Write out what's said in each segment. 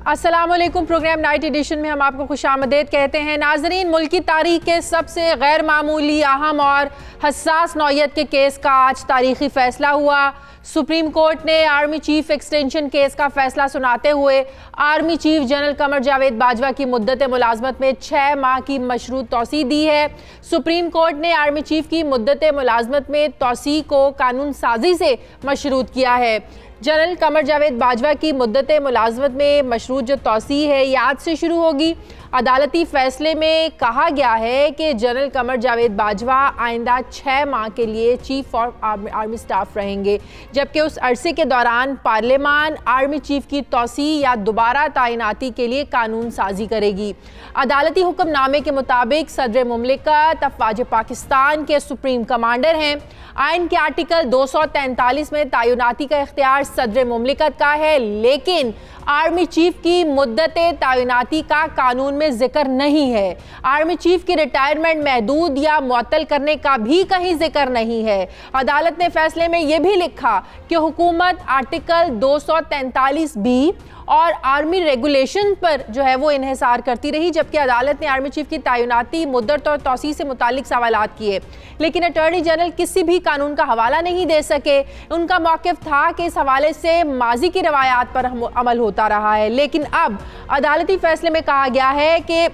अस्सलामुअलैकुम। Programme night addition में हम आपको खुशामदीद कहते हैं। नाजरीन, मुल्क की तारीख के सबसे गैर मामूली, अहम और हसास नौयत के केस का आज तारीखी फैसला हुआ। सुप्रीम कोर्ट ने आर्मी चीफ एक्सटेंशन केस का फैसला सुनाते हुए army chief general Qamar Javed Bajwa की मुद्दत मुलाजमत में 6 माह की मशरूत तौसी दी है। सुप्रीम कोर्ट ने आर्मी चीफ की मुद्दत मुलाजमत में तौसी को कानून साजी से मशरूत किया है। जनरल कमर जावेद बाजवा की मुद्दत मुलाजमत में मशरूत जो तौसी है ये आज से शुरू होगी। अदालती फैसले में कहा गया है कि जनरल कमर जावेद बाजवा आइंदा 6 माह के लिए चीफ ऑफ आर्मी स्टाफ रहेंगे, जबकि उस अरसे के दौरान पार्लियामान आर्मी चीफ की तौसी या दोबारा तैनाती के लिए कानून साजी करेगी। अदालती हुक्मनामे के मुताबिक सदर मुमलिकत अफवाज पाकिस्तान के सुप्रीम कमांडर हैं। आइन के आर्टिकल 243 में तैनाती का इख्तियार सदर मुमलिकत का है, लेकिन आर्मी चीफ की मुद्दत तैनाती का कानून में जिक्र नहीं है। आर्मी चीफ की रिटायरमेंट महदूद या मुअत्तल करने का भी कहीं जिक्र नहीं है। अदालत ने फैसले में यह भी लिखा कि हुकूमत आर्टिकल 243 बी और आर्मी रेगुलेशन पर जो है वो इन्हिसार करती रही, जबकि अदालत ने आर्मी चीफ की तैनाती मुद्दत और तौसी से मुतालिक सवालात किए, लेकिन अटॉर्नी जनरल किसी भी कानून का हवाला नहीं दे सके। उनका मौक़िफ़ था कि इस हवाले से माजी की रवायात पर अमल होता रहा है, लेकिन अब अदालती फैसले में कहा गया है कि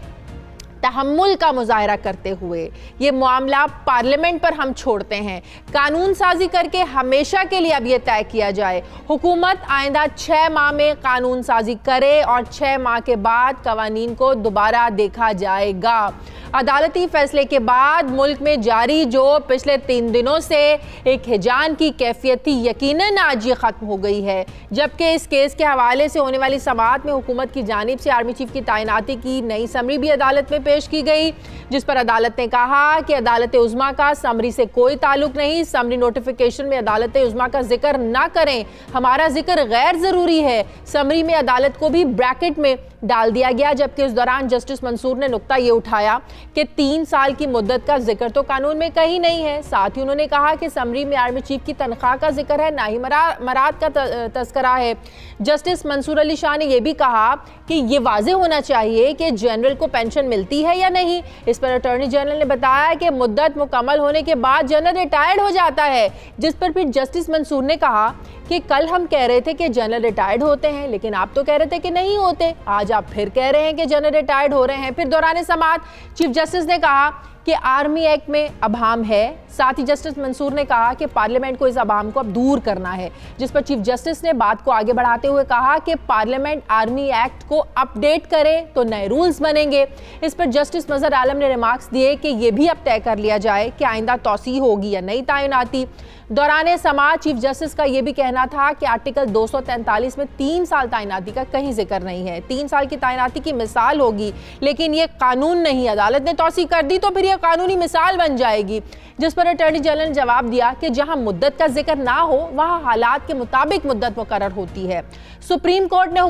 तहम्मुल का मुजाहरा करते हुए ये मामला पार्लियामेंट पर हम छोड़ते हैं। कानून साजी करके हमेशा के लिए अब ये तय किया जाए हुकूमत आइंदा 6 माह में कानून साजी करे और 6 माह के बाद कवानीन को दोबारा देखा जाएगा। अदालती फैसले के बाद मुल्क में जारी जो पिछले 3 दिनों से एक हिजान की कैफियत थी, यकीनन आज ये ख़त्म हो गई है, जबकि इस केस के हवाले से होने वाली समाअत में हुकूमत की जानिब से आर्मी चीफ की तैनाती की नई समरी भी अदालत में पेश की गई, जिस पर अदालत ने कहा कि अदालत उज़्मा का समरी से कोई ताल्लुक नहीं। समरी नोटिफिकेशन में अदालत उज़्मा का जिक्र ना करें, हमारा जिक्र गैर ज़रूरी है। समरी में अदालत को भी ब्रैकेट में डाल दिया गया, जबकि उस दौरान जस्टिस मंसूर ने नुक्ता ये उठाया कि 3 साल की मुद्दत का जिक्र तो कानून में कहीं नहीं है। साथ ही उन्होंने कहा कि समरी में आर्मी चीफ की तनख्वाह का जिक्र है, ना ही मराद का तस्करा है। जस्टिस मंसूर अली शाह ने यह भी कहा कि ये वाज़ेह होना चाहिए कि जनरल को पेंशन मिलती है या नहीं। इस पर अटॉर्नी जनरल ने बताया कि मुद्दत मुकम्मल होने के बाद जनरल रिटायर्ड हो जाता है, जिस पर फिर जस्टिस मंसूर ने कहा कि कल हम कह रहे थे कि जनरल रिटायर्ड होते हैं, लेकिन आप तो कह रहे थे कि नहीं होते, आज आप फिर कह रहे हैं कि जनरल रिटायर्ड हो रहे हैं। फिर दौरान समाअत चीफ जस्टिस ने कहा कि आर्मी एक्ट में अभाम है। साथ ही जस्टिस मंसूर ने कहा कि पार्लियामेंट को इस अभाम को अब दूर करना है, जिस पर चीफ जस्टिस ने बात को आगे बढ़ाते हुए कहा कि पार्लियामेंट आर्मी एक्ट को अपडेट करे तो नए रूल्स बनेंगे। इस पर जस्टिस मजहर आलम ने रिमार्क्स दिए कि यह भी अब तय कर लिया जाए कि आइंदा तौसी होगी या नई तैनाती। दौरान समाअत चीफ जस्टिस का यह भी कहना था कि आर्टिकल 243 में 3 साल तैनाती का कहीं जिक्र नहीं है। 3 साल की तैनाती की मिसाल होगी, लेकिन यह कानून नहीं। अदालत ने तौसी कर दी तो फिर यह कानूनी मिसाल बन जाएगी, जिस पर अटॉर्नी जनरल ने जवाब दिया कि जहां मुद्दत का जिक्र ना हो वहां हालात के मुताबिक मुद्दत मुकर्रर होती है। सुप्रीम कोर्ट ने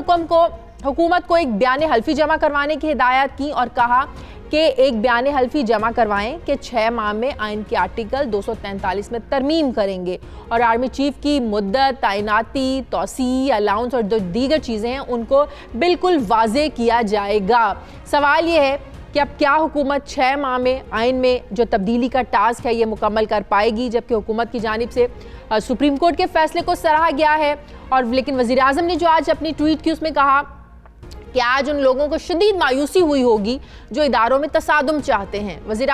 हुकूमत को एक बयान हल्फी जमा करवाने की हिदायत की और कहा कि एक बयान हल्फी जमा करवाएं कि 6 माह में आइन के आर्टिकल 243 में तरमीम करेंगे और आर्मी चीफ की मुद्दत, तैनाती, तौसी, अलाउंस और जो दीगर चीज़ें हैं उनको बिल्कुल वाज़ेह किया जाएगा। सवाल ये है कि अब क्या हुकूमत 6 माह में आइन में जो तब्दीली का टास्क है ये मुकम्मल कर पाएगी, जबकि हुकूमत की जानिब से सुप्रीम कोर्ट के फैसले को सराहा गया है। और लेकिन वज़ीर आज़म ने जो आज अपनी ट्वीट की उसमें कहा कि आज उन लोगों को शदीद मायूसी हुई होगी जो इदारों में तसादुम चाहते हैं। वज़ीर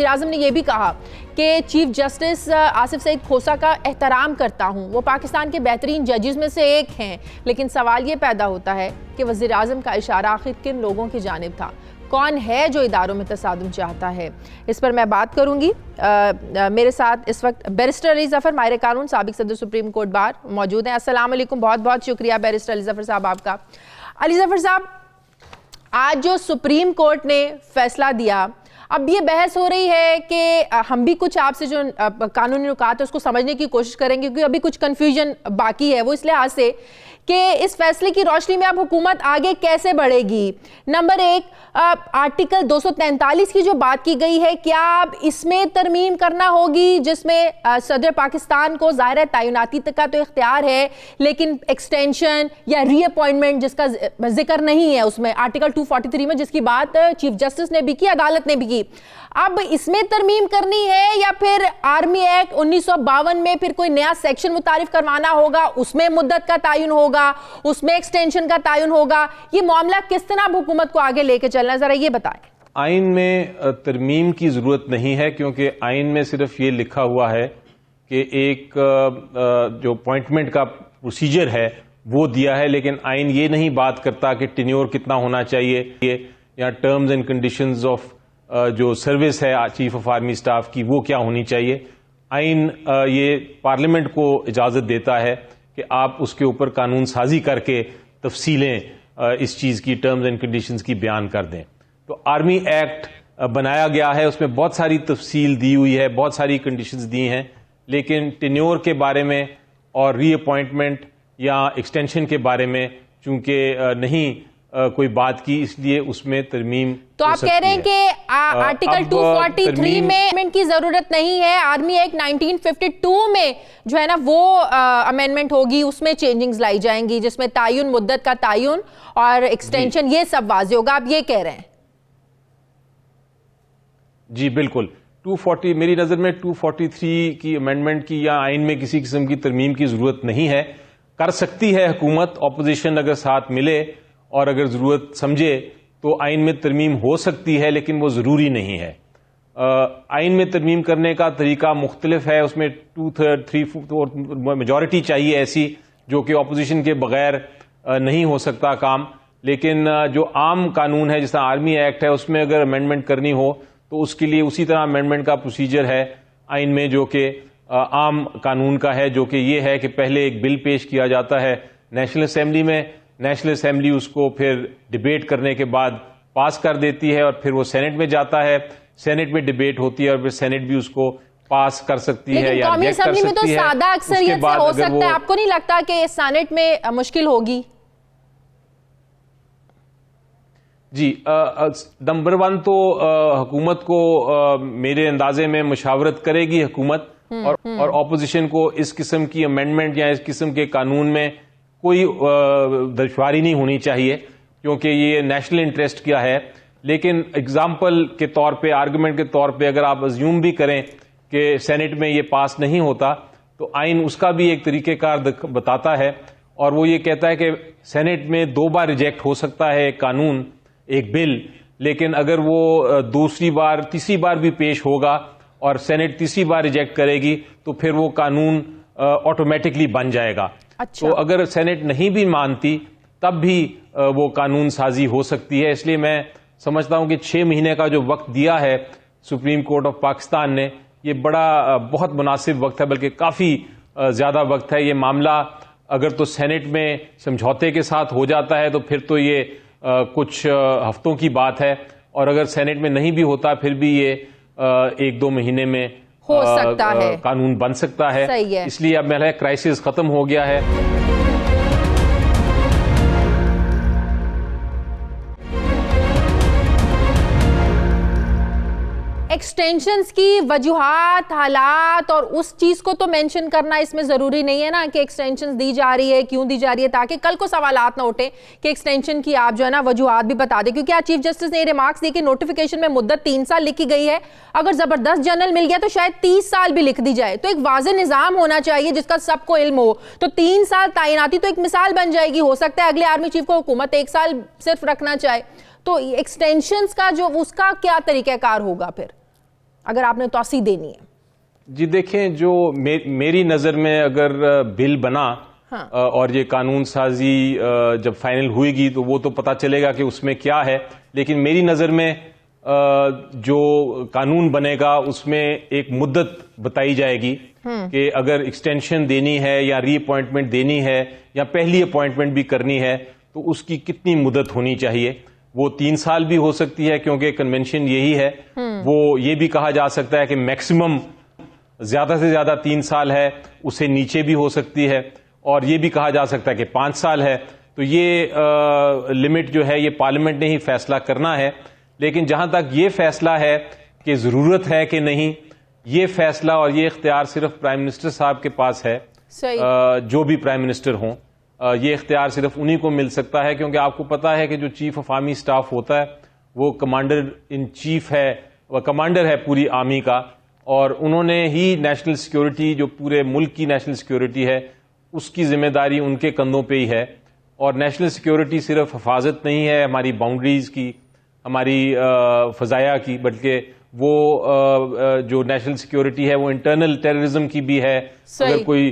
आज़म ने यह भी कहा कि चीफ जस्टिस आसिफ सईद खोसा का एहतराम करता हूँ, वो पाकिस्तान के बेहतरीन जजेस में से एक हैं, लेकिन सवाल ये पैदा होता है कि वज़ीर आज़म का इशारा आखिर किन लोगों की जानिब था, कौन है जो इदारों में तसादुम चाहता है। इस पर मैं बात करूँगी। मेरे साथ इस वक्त बैरिस्टर अली ज़फ़र माहिर कानून साबिक़ सदर सुप्रीम कोर्ट बार मौजूद हैं। अस्सलाम वालेकुम, बहुत बहुत शुक्रिया बैरिस्टर अली ज़फ़र साहब आपका। अली ज़फ़र साहब, आज जो सुप्रीम कोर्ट ने फैसला दिया, अब ये बहस हो रही है कि हम भी कुछ आपसे जो कानूनी नुकात है उसको समझने की कोशिश करेंगे, क्योंकि अभी कुछ कंफ्यूजन बाकी है। वो इस लिहाज से कि इस फैसले की रोशनी में अब हुकूमत आगे कैसे बढ़ेगी। नंबर एक, आर्टिकल 243 की जो बात की गई है, क्या अब इसमें तरमीम करना होगी, जिसमें सदर पाकिस्तान को ज़ाहिर है तैनाती तक का तो इख्तियार है, लेकिन एक्सटेंशन या रीअपॉइंटमेंट जिसका जिक्र नहीं है उसमें आर्टिकल 243 में, जिसकी बात चीफ जस्टिस ने भी की, अदालत ने भी की। अब इसमें तरमीम करनी है या फिर आर्मी एक्ट 1952 में फिर कोई नया सेक्शन मुतारिफ करवाना होगा, उसमें मुद्दत का तयन होगा, उसमें एक्सटेंशन का तयन होगा। ये मामला किस तरह हुकूमत को आगे लेके चलना है, जरा ये बताएं। आइन में तरमीम की जरूरत नहीं है, क्योंकि आइन में सिर्फ ये लिखा हुआ है कि एक जो अपॉइंटमेंट का प्रोसीजर है वो दिया है, लेकिन आइन ये नहीं बात करता कि टेन्योर कितना होना चाहिए या टर्म्स एंड कंडीशंस ऑफ जो सर्विस है चीफ ऑफ आर्मी स्टाफ की वो क्या होनी चाहिए। आइन ये पार्लियामेंट को इजाजत देता है कि आप उसके ऊपर कानून साजी करके तफसीलें इस चीज की टर्म्स एंड कंडीशंस की बयान कर दें। तो आर्मी एक्ट बनाया गया है, उसमें बहुत सारी तफसील दी हुई है, बहुत सारी कंडीशंस दी हैं, लेकिन टेन्योर के बारे में और रीअपॉइंटमेंट या एक्सटेंशन के बारे में चूंकि नहीं कोई बात की, इसलिए उसमें तरमीम तो आप कह रहे हैं कि आर्टिकल 243 में की जरूरत नहीं है, आर्मी एक्ट 1952 में जो है ना वो अमेंडमेंट होगी, उसमें चेंजिंग्स लाई जाएंगी, जिसमें तायुन, मुद्दत का तायुन और एक्सटेंशन ये सब वाज़ेह होगा, आप ये कह रहे हैं? जी बिल्कुल। 240 मेरी नजर में 243 की अमेंडमेंट की या आइन में किसी किस्म की तरमीम की जरूरत नहीं है। कर सकती है हुकूमत, ऑपोजिशन अगर साथ मिले और अगर जरूरत समझे तो आइन में तरमीम हो सकती है, लेकिन वो जरूरी नहीं है। आइन में तरमीम करने का तरीका मुख्तलिफ है, उसमें 2/3 3/4 मेजॉरिटी चाहिए ऐसी, जो कि ऑपोजिशन के बगैर नहीं हो सकता काम। लेकिन जो आम कानून है, जैसा आर्मी एक्ट है, उसमें अगर अमेंडमेंट करनी हो तो उसके लिए उसी तरह अमेंडमेंट का प्रोसीजर है आइन में, जो कि आम कानून का है, जो कि ये है कि पहले एक बिल पेश किया जाता है नेशनल असेंबली में, नेशनल असेंबली उसको फिर डिबेट करने के बाद पास कर देती है और फिर वो सेनेट में जाता है, सेनेट में डिबेट होती है और फिर सेनेट भी उसको पास कर सकती है या रिजेक्ट कर सकती है। में तो सादा अक्सरियत से हो सकता है, आपको नहीं लगता कि सेनेट में मुश्किल होगी? जी, नंबर 1 तो हुकूमत को मेरे अंदाजे में मुशावरत करेगी हुकूमत, और ऑपोजिशन को इस किस्म की अमेंडमेंट या इस किस्म के कानून में कोई दुश्वारी नहीं होनी चाहिए, क्योंकि ये नेशनल इंटरेस्ट क्या है। लेकिन एग्जाम्पल के तौर पे, आर्गुमेंट के तौर पे अगर आप अज्यूम भी करें कि सेनेट में ये पास नहीं होता, तो आइन उसका भी एक तरीकेकार बताता है, और वो ये कहता है कि सेनेट में 2 बार रिजेक्ट हो सकता है एक कानून, एक बिल, लेकिन अगर वो दूसरी बार, तीसरी बार भी पेश होगा और सेनेट तीसरी बार रिजेक्ट करेगी, तो फिर वो कानून ऑटोमेटिकली बन जाएगा। अच्छा। तो अगर सेनेट नहीं भी मानती तब भी वो कानून साजी हो सकती है। इसलिए मैं समझता हूं कि 6 महीने का जो वक्त दिया है सुप्रीम कोर्ट ऑफ पाकिस्तान ने, ये बड़ा बहुत मुनासिब वक्त है, बल्कि काफी ज्यादा वक्त है। ये मामला अगर तो सेनेट में समझौते के साथ हो जाता है तो फिर तो ये कुछ हफ्तों की बात है, और अगर सेनेट में नहीं भी होता फिर भी ये 1-2 महीने में हो सकता है, कानून बन सकता है। सही है। इसलिए अब मेरा क्राइसिस खत्म हो गया है। एक्सटेंशंस की वजूहात, हालात और उस चीज को तो मेंशन करना इसमें जरूरी नहीं है ना कि एक्सटेंशंस दी जा रही है, क्यों दी जा रही है, ताकि कल को सवालात ना उठे कि एक्सटेंशन की आप जो है ना वजूहात भी बता दें। क्योंकि आज चीफ जस्टिस ने रिमार्क्स दिए कि नोटिफिकेशन में मुद्दत 3 साल लिखी गई है, अगर जबरदस्त जनरल मिल गया तो शायद 30 साल भी लिख दी जाए। तो एक वाज़ेह निज़ाम होना चाहिए जिसका सबको इल्म हो। तो 3 साल तैनाती तो एक मिसाल बन जाएगी। हो सकता है अगले आर्मी चीफ को हुकूमत 1 साल सिर्फ रखना चाहे, तो एक्सटेंशंस का जो उसका क्या तरीकाकार होगा फिर, अगर आपने तौसी देनी है? जी देखें, जो मेरी नजर में अगर बिल बना, हाँ, और ये कानून साजी जब फाइनल हुएगी तो वो तो पता चलेगा कि उसमें क्या है। लेकिन मेरी नजर में जो कानून बनेगा उसमें एक मुद्दत बताई जाएगी कि अगर एक्सटेंशन देनी है या रीअपॉइंटमेंट देनी है या पहली अपॉइंटमेंट भी करनी है तो उसकी कितनी मुद्दत होनी चाहिए। वो 3 साल भी हो सकती है, क्योंकि कन्वेंशन यही है, वो ये भी कहा जा सकता है कि मैक्सिमम ज्यादा से ज्यादा 3 साल है, उससे नीचे भी हो सकती है, और ये भी कहा जा सकता है कि 5 साल है। तो ये लिमिट जो है ये पार्लियामेंट ने ही फैसला करना है। लेकिन जहां तक ये फैसला है कि जरूरत है कि नहीं, ये फैसला और ये इख्तियार सिर्फ प्राइम मिनिस्टर साहब के पास है। जो भी प्राइम मिनिस्टर हों, ये इख्तियार सिर्फ उन्हीं को मिल सकता है, क्योंकि आपको पता है कि जो चीफ ऑफ आर्मी स्टाफ होता है वो कमांडर इन चीफ है, वह कमांडर है पूरी आर्मी का, और उन्होंने ही नेशनल सिक्योरिटी, जो पूरे मुल्क की नेशनल सिक्योरिटी है, उसकी जिम्मेदारी उनके कंधों पे ही है। और नेशनल सिक्योरिटी सिर्फ हिफाजत नहीं है हमारी बाउंड्रीज की, हमारी फजाया की, बल्कि वो जो नेशनल सिक्योरिटी है वो इंटरनल टेररिज्म की भी है। अगर कोई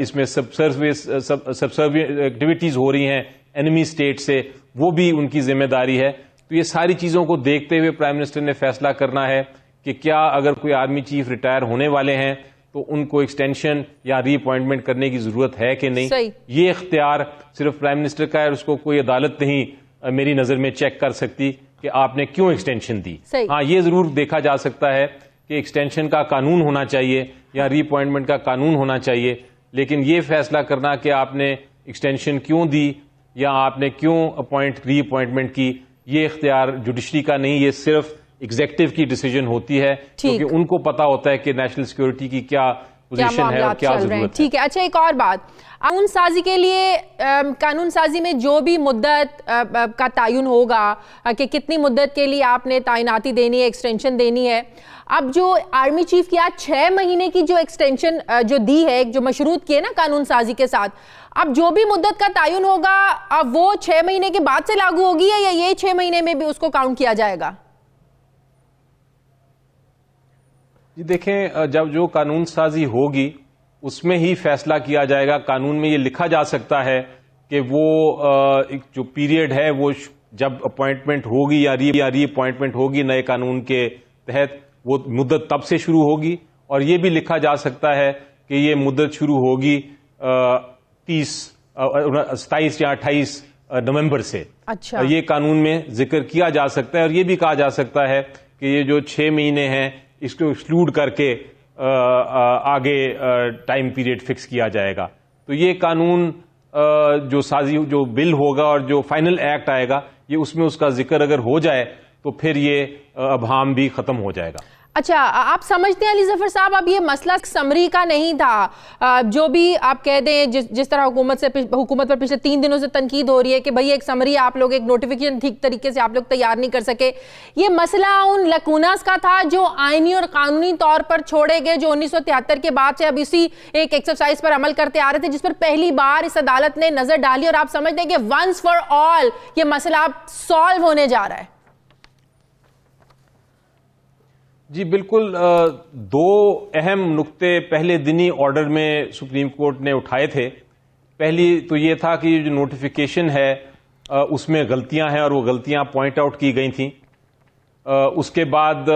इसमें सबसर्विएंट एक्टिविटीज हो रही हैं एनिमी स्टेट से, वो भी उनकी जिम्मेदारी है। तो ये सारी चीजों को देखते हुए प्राइम मिनिस्टर ने फैसला करना है कि क्या अगर कोई आर्मी चीफ रिटायर होने वाले हैं तो उनको एक्सटेंशन या रीअपॉइंटमेंट करने की जरूरत है कि नहीं। ये इख्तियार सिर्फ प्राइम मिनिस्टर का है, उसको कोई अदालत नहीं मेरी नजर में चेक कर सकती कि आपने क्यों एक्सटेंशन दी। हाँ, ये जरूर देखा जा सकता है कि एक्सटेंशन का कानून होना चाहिए या रीअपॉइंटमेंट का कानून होना चाहिए, लेकिन ये फैसला करना कि आपने एक्सटेंशन क्यों दी या आपने क्यों रीअपॉइंटमेंट की, ये इख्तियार जुडिशरी का नहीं, ये सिर्फ एग्जीक्यूटिव की डिसीजन होती है, क्योंकि उनको पता होता है कि नेशनल सिक्योरिटी की क्या पोजीशन है और क्या जरूरत है। ठीक है। अच्छा, एक और बात, कानून साजी के लिए कानून साजी में जो भी मुद्दत का तयन होगा कि कितनी मुद्दत के लिए आपने तैनाती देनी है, एक्सटेंशन देनी है, अब जो आर्मी चीफ की आज 6 महीने की जो एक्सटेंशन जो दी है, जो मशरूत की है ना कानून साजी के साथ, अब जो भी मुद्दत का तयन होगा अब वो 6 महीने के बाद से लागू होगी या ये 6 महीने में भी उसको काउंट किया जाएगा? जी देखें, जब जो कानून साजी होगी उसमें ही फैसला किया जाएगा। कानून में ये लिखा जा सकता है कि वो जो पीरियड है वो जब अपॉइंटमेंट होगी या रीअपॉइंटमेंट होगी नए कानून के तहत, वो मुद्दत तब से शुरू होगी। और ये भी लिखा जा सकता है कि ये मुद्दत शुरू होगी 27 या 28 नवंबर से। अच्छा, ये कानून में जिक्र किया जा सकता है। और ये भी कहा जा सकता है कि ये जो 6 महीने हैं इसको एक्सक्लूड करके आगे टाइम पीरियड फिक्स किया जाएगा। तो ये कानून जो बिल होगा और जो फाइनल एक्ट आएगा, ये उसमें उसका जिक्र अगर हो जाए तो फिर ये अभाम भी खत्म हो जाएगा। अच्छा, आप समझते हैं अली जफर साहब, अब ये मसला समरी का नहीं था, जो भी आप कह दें, जिस तरह हुकूमत पर पिछले 3 दिनों से तनकीद हो रही है कि भाई एक समरी आप लोग, एक नोटिफिकेशन ठीक तरीके से आप लोग तैयार नहीं कर सके, ये मसला उन लकूनास का था जो आईनी और कानूनी तौर पर छोड़े गए, जो 1973 के बाद से अब इसी एक एक्सरसाइज पर अमल करते आ रहे थे, जिस पर पहली बार इस अदालत ने नजर डाली और आप समझते हैं कि वंस फॉर ऑल ये मसला अब सॉल्व होने जा रहा है? जी बिल्कुल, 2 अहम नुक्ते पहले दिनी ऑर्डर में सुप्रीम कोर्ट ने उठाए थे। पहली तो ये था कि जो नोटिफिकेशन है उसमें गलतियां हैं और वो गलतियां पॉइंट आउट की गई थी। उसके बाद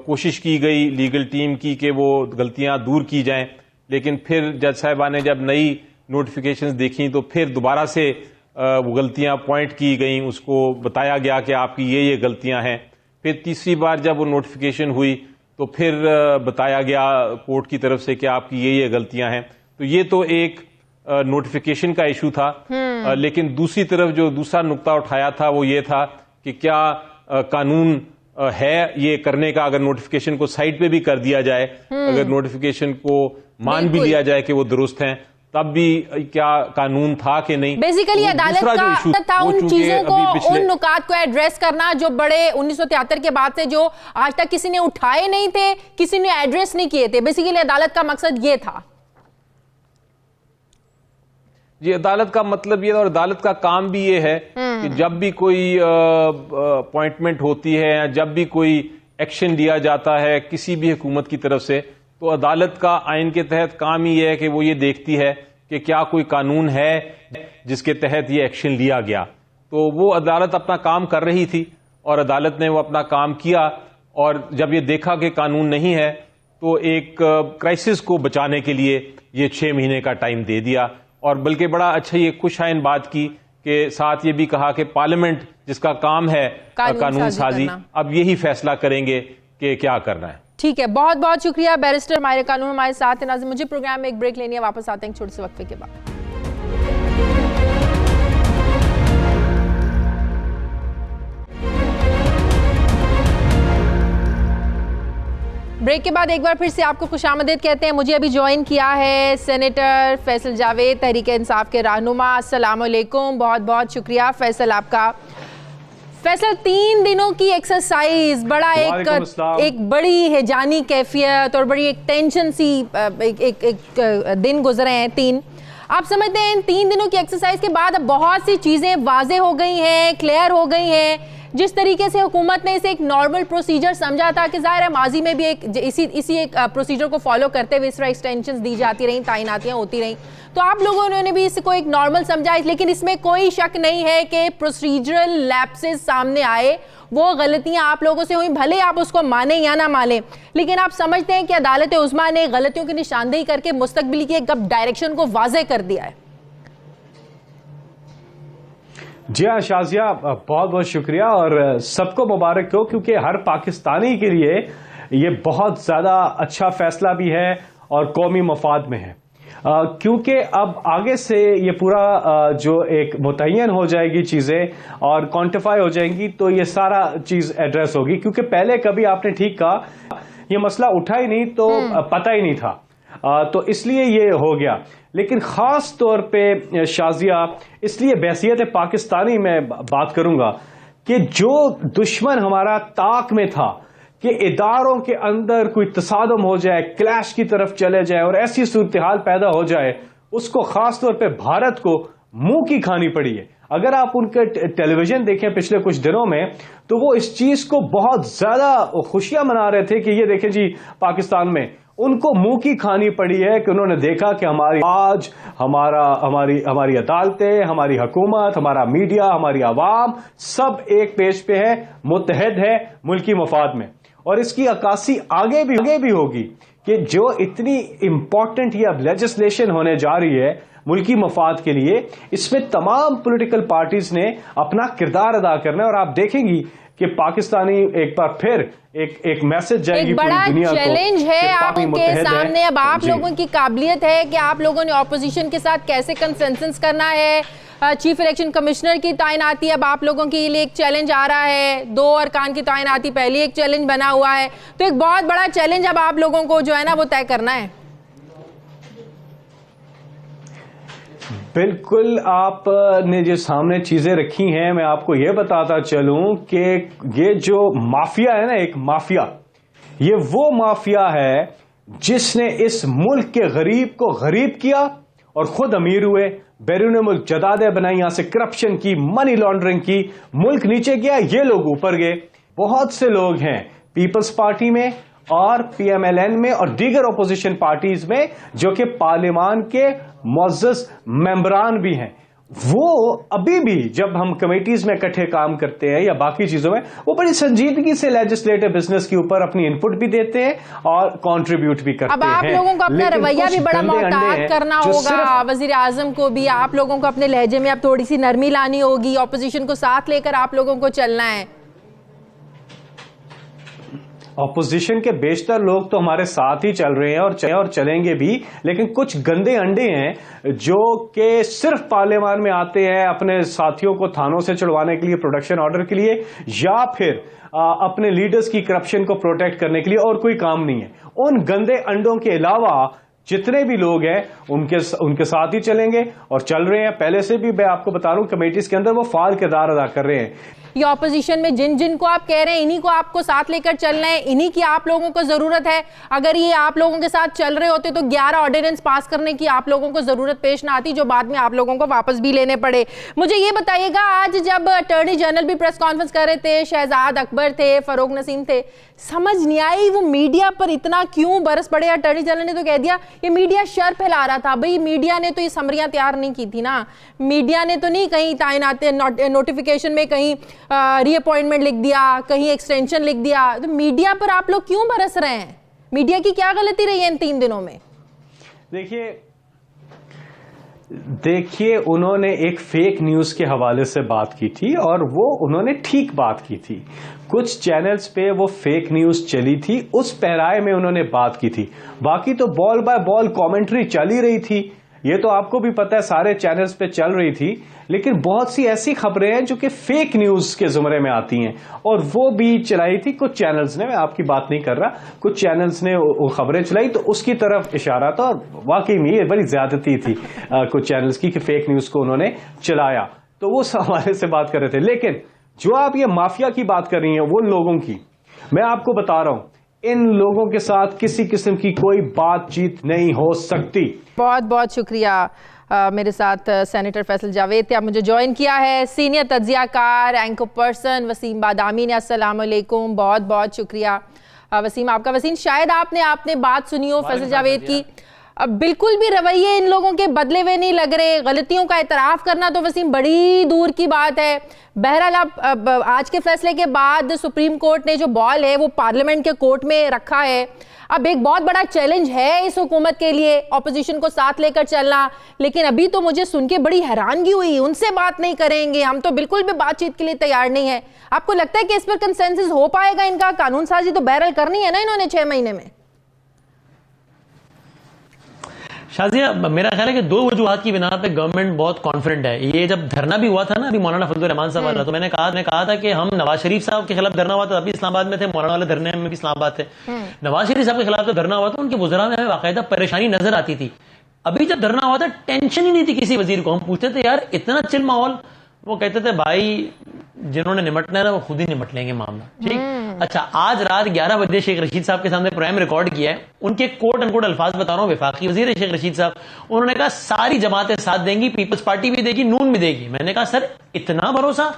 कोशिश की गई लीगल टीम की कि वो गलतियां दूर की जाएं, लेकिन फिर जज साहिबा ने जब नई नोटिफिकेशंस देखी तो फिर दोबारा से वो गलतियां पॉइंट की गई, उसको बताया गया कि आपकी ये गलतियां हैं। फिर तीसरी बार जब वो नोटिफिकेशन हुई तो फिर बताया गया कोर्ट की तरफ से कि आपकी ये गलतियां हैं। तो ये तो एक नोटिफिकेशन का इशू था। लेकिन दूसरी तरफ जो दूसरा नुक्ता उठाया था वो ये था कि क्या कानून है ये करने का, अगर नोटिफिकेशन को साइड पे भी कर दिया जाए, अगर नोटिफिकेशन को मान भी लिया जाए कि वो दुरुस्त हैं, तब भी क्या कानून था कि नहीं। बेसिकली अदालत का था उन चीजों को, उन नुकात को एड्रेस करना जो बड़े 1973 के बाद से जो आज तक किसी ने उठाए नहीं थे, किसी ने एड्रेस नहीं किए थे। बेसिकली अदालत का मकसद ये था। जी, अदालत का मतलब ये था और अदालत का काम भी ये है कि जब भी कोई अपॉइंटमेंट होती है या जब भी कोई एक्शन लिया जाता है किसी भी हुकूमत की तरफ से, तो अदालत का आइन के तहत काम ही है कि वो ये देखती है कि क्या कोई कानून है जिसके तहत ये एक्शन लिया गया। तो वो अदालत अपना काम कर रही थी और अदालत ने वो अपना काम किया, और जब ये देखा कि कानून नहीं है तो एक क्राइसिस को बचाने के लिए ये 6 महीने का टाइम दे दिया। और बल्कि बड़ा अच्छा ये खुश आइन बात की के साथ ये भी कहा कि पार्लियामेंट जिसका काम है कानून साजी, अब यही फैसला करेंगे कि क्या करना है। ठीक है, बहुत बहुत शुक्रिया बैरिस्टर माहिर कानून हमारे साथ हैं। नाज़रीन, मुझे प्रोग्राम में एक ब्रेक लेनी है, वापस आते हैं छोटे से वक्फे के बाद। ब्रेक के बाद एक बार फिर से आपको खुशामदीद कहते हैं। मुझे अभी ज्वाइन किया है सेनेटर फैसल जावेद, तहरीक इंसाफ के रहनुमा। अस्सलाम वालेकुम, बहुत बहुत शुक्रिया फैसल आपका। फैसल, 3 दिनों की एक्सरसाइज, बड़ा एक बड़ी हैजानी कैफियत और बड़ी एक टेंशन सी एक दिन गुजरे हैं 3। आप समझते हैं इन 3 दिनों की एक्सरसाइज के बाद अब बहुत सी चीज़ें वाजे हो गई हैं, क्लियर हो गई हैं। जिस तरीके से हुकूमत ने इसे एक नॉर्मल प्रोसीजर समझा था कि ज़ाहिर है माजी में भी इसी एक प्रोसीजर को फॉलो करते हुए इस तरह एक्सटेंशंस दी जाती रहीं, तैनातियाँ होती रहीं, तो आप लोगों ने भी इसको एक नॉर्मल समझा। लेकिन इसमें कोई शक नहीं है कि प्रोसीजरल लैप्सेस सामने आए, वो गलतियां आप लोगों से हुई, भले आप उसको माने या ना माने, लेकिन आप समझते हैं कि अदालत उज़्मा ने गलतियों की निशानदेही करके मुस्तकबिल की एक डायरेक्शन को वाज़े कर दिया है। जी हाँ शाजिया, बहुत बहुत शुक्रिया और सबको मुबारक हो, क्योंकि हर पाकिस्तानी के लिए ये बहुत ज़्यादा अच्छा फैसला भी है और कौमी मफाद में है, क्योंकि अब आगे से ये पूरा जो एक मुतय्यन हो जाएगी चीज़ें और क्वांटिफाई हो जाएंगी, तो ये सारा चीज़ एड्रेस होगी। क्योंकि पहले कभी आपने ठीक कहा, ये मसला उठा ही नहीं तो पता ही नहीं था, तो इसलिए ये हो गया। लेकिन ख़ास तौर पे शाजिया, इसलिए बहसियत पाकिस्तानी में बात करूंगा कि जो दुश्मन हमारा ताक में था कि इदारों के अंदर कोई तसादम हो जाए, क्लैश की तरफ चले जाए और ऐसी सूरत हाल पैदा हो जाए, उसको ख़ास तौर पे भारत को मुंह की खानी पड़ी है। अगर आप उनके टेलीविजन देखें पिछले कुछ दिनों में, तो वो इस चीज़ को बहुत ज़्यादा खुशियां मना रहे थे कि ये देखें जी, पाकिस्तान में उनको मुंह की खानी पड़ी है कि उन्होंने देखा कि हमारी अदालतें, हमारी हुकूमत, हमारा मीडिया, हमारी आवाम सब एक पेज पे है, मुत्तहद है मुल्की मफाद में। और इसकी अक्कासी आगे भी होगी कि जो इतनी इंपॉर्टेंट ये अब लेजिस्लेशन होने जा रही है मुल्की मफाद के लिए, इसमें तमाम पॉलिटिकल पार्टीज ने अपना किरदार अदा करना है। और आप देखेंगी कि पाकिस्तानी एक बार फिर एक मैसेज जाएगी पूरी दुनिया को। चैलेंज है आपके सामने, अब आप लोगों की काबिलियत है कि आप लोगों ने ऑपोजिशन के साथ कैसे कंसेंसस करना है। चीफ इलेक्शन कमिश्नर की तैनाती अब आप लोगों के लिए एक चैलेंज आ रहा है, 2 अरकान की तैनाती पहले एक चैलेंज बना हुआ है, तो एक बहुत बड़ा चैलेंज अब आप लोगों को जो है ना वो तय करना है। बिल्कुल, आपने जो सामने चीजें रखी हैं, मैं आपको यह बताता चलूं कि ये जो माफिया है ना, एक माफिया, ये वो माफिया है जिसने इस मुल्क के गरीब को गरीब किया और खुद अमीर हुए, बैरून मुल्क जदादे बनाई, यहां से करप्शन की, मनी लॉन्ड्रिंग की, मुल्क नीचे गया, ये लोग ऊपर गए। बहुत से लोग हैं पीपल्स पार्टी में और PMLN में और दीगर अपोजिशन पार्टीज में जो कि पार्लियामान के मुअज़्ज़ज़ मेंबरान भी हैं। वो अभी भी जब हम कमेटीज में इकट्ठे काम करते हैं या बाकी चीजों में, वो बड़ी संजीदगी से लेजिस्लेटिव बिजनेस के ऊपर अपनी इनपुट भी देते हैं और कंट्रीब्यूट भी करते हैं। अब आप लोगों को अपना रवैया भी बड़ा मोहतात करना होगा, वजीर आजम को भी आप लोगों को अपने लहजे में अब थोड़ी सी नरमी लानी होगी, ऑपोजिशन को साथ लेकर आप लोगों को चलना है। ऑपोजिशन के बेशतर लोग तो हमारे साथ ही चल रहे हैं और चलेंगे भी, लेकिन कुछ गंदे अंडे हैं जो कि सिर्फ पार्लियामान में आते हैं अपने साथियों को थानों से छुड़वाने के लिए, प्रोटेक्शन ऑर्डर के लिए, या फिर अपने लीडर्स की करप्शन को प्रोटेक्ट करने के लिए, और कोई काम नहीं है। उन गंदे अंडों के अलावा जितने भी लोग हैं उनके साथ ही चलेंगे और चल रहे हैं। पहले से भी मैं आपको बता रहा हूं, कमेटीज के अंदर वो फाल किरदार अदा कर रहे हैं। ये ऑपोजिशन में जिन को आप कह रहे हैं इन्हीं को आपको साथ लेकर चलना है, इन्हीं की आप लोगों को जरूरत है। अगर ये आप लोगों के साथ चल रहे होते तो 11 ऑर्डिनेंस पास करने की आप लोगों को जरूरत पेश ना आती, जो बाद में आप लोगों को वापस भी लेने पड़े। मुझे ये बताइएगा, आज जब अटॉर्नी जनरल भी प्रेस कॉन्फ्रेंस कर रहे थे, शहजाद अकबर थे, फरूक नसीम थे, समझ नहीं आई वो मीडिया पर इतना क्यों बरस पड़े। अटॉर्नी जनरल ने तो कह दिया ये मीडिया शर फैला रहा था। भाई मीडिया ने तो ये समरियां तैयार नहीं की थी ना, मीडिया ने तो नहीं कहीं तैनाती नोटिफिकेशन में कहीं रीअपॉइंटमेंट लिख दिया, कहीं एक्सटेंशन लिख दिया। तो मीडिया पर आप लोग क्यों बरस रहे हैं? मीडिया की क्या गलती रही है इन 3 दिनों में? देखिए, देखिए, उन्होंने एक फेक न्यूज के हवाले से बात की थी और वो उन्होंने ठीक बात की थी। कुछ चैनल्स पे वो फेक न्यूज चली थी, उस पैराए में उन्होंने बात की थी। बाकी तो बॉल बाय बॉल कमेंट्री चल ही रही थी, ये तो आपको भी पता है, सारे चैनल्स पे चल रही थी। लेकिन बहुत सी ऐसी खबरें हैं जो कि फेक न्यूज के जुमरे में आती हैं और वो भी चलाई थी कुछ चैनल्स ने। मैं आपकी बात नहीं कर रहा, कुछ चैनल्स ने वो खबरें चलाई तो उसकी तरफ इशारा था और वाकई में ये बड़ी ज्यादती थी कुछ चैनल्स की कि फेक न्यूज को उन्होंने चलाया, तो वो उस हवाले से बात कर रहे थे। लेकिन जो आप ये माफिया की बात कर रही हैं, वो लोगों की, मैं आपको बता रहा हूं, इन लोगों के साथ किसी किस्म की कोई बातचीत नहीं हो सकती। बहुत बहुत शुक्रिया। मेरे साथ सेनेटर फैसल जावेद थे, आप मुझे ज्वाइन किया है। सीनियर तज्जियाकार एंकर पर्सन वसीम बादामी ने, अस्सलाम वालेकुम, बहुत बहुत शुक्रिया वसीम आपका। वसीम, शायद आपने बात सुनी हो फैसल जावेद की, अब बिल्कुल भी रवैये इन लोगों के बदले हुए नहीं लग रहे। गलतियों का इतराफ करना तो वसीम बड़ी दूर की बात है। बहरहाल अब आज के फैसले के बाद सुप्रीम कोर्ट ने जो बॉल है वो पार्लियामेंट के कोर्ट में रखा है। अब एक बहुत बड़ा चैलेंज है इस हुकूमत के लिए ऑपोजिशन को साथ लेकर चलना, लेकिन अभी तो मुझे सुन के बड़ी हैरानगी हुई, उनसे बात नहीं करेंगे, हम तो बिल्कुल भी बातचीत के लिए तैयार नहीं है। आपको लगता है कि इस पर कंसेंसस हो पाएगा इनका? कानून साजी तो बहरहाल करनी है ना इन्होंने 6 महीने में। शाजिया, मेरा ख्याल है कि 2 वजूहात की बिना पे गवर्नमेंट बहुत कॉन्फिडेंट है। ये जब धरना भी हुआ था ना अभी मौलाना फजलुर रहमान साहब वाला, तो मैंने कहा था कि हम नवाज शरीफ साहब के खिलाफ धरना हुआ था, अभी इस्लामाबाद में थे, मौलाना वाले धरने में भी इस्लामाबाद थे। नवाज शरीफ साहब के खिलाफ जो धरना हुआ था उनके वुज़रा में हमें बाकायदा परेशानी नजर आती थी। अभी जब धरना हुआ था टेंशन ही नहीं थी किसी वजीर को। हम पूछते थे यार इतना चिल माहौल, वो कहते थे भाई जिन्होंने निमटना है ना वो खुद ही निमट लेंगे मामला, ठीक। अच्छा, आज रात 11 बजे शेख रशीद साहब के सामने प्रोग्राम रिकॉर्ड किया है, उनके कोट अनकोट अल्फाज बता रहा हूं, वफाकी वजीर शेख रशीद साहब, उन्होंने कहा सारी जमातें साथ देंगी, पीपल्स पार्टी भी देगी, नून भी देगी। मैंने कहा सर इतना भरोसा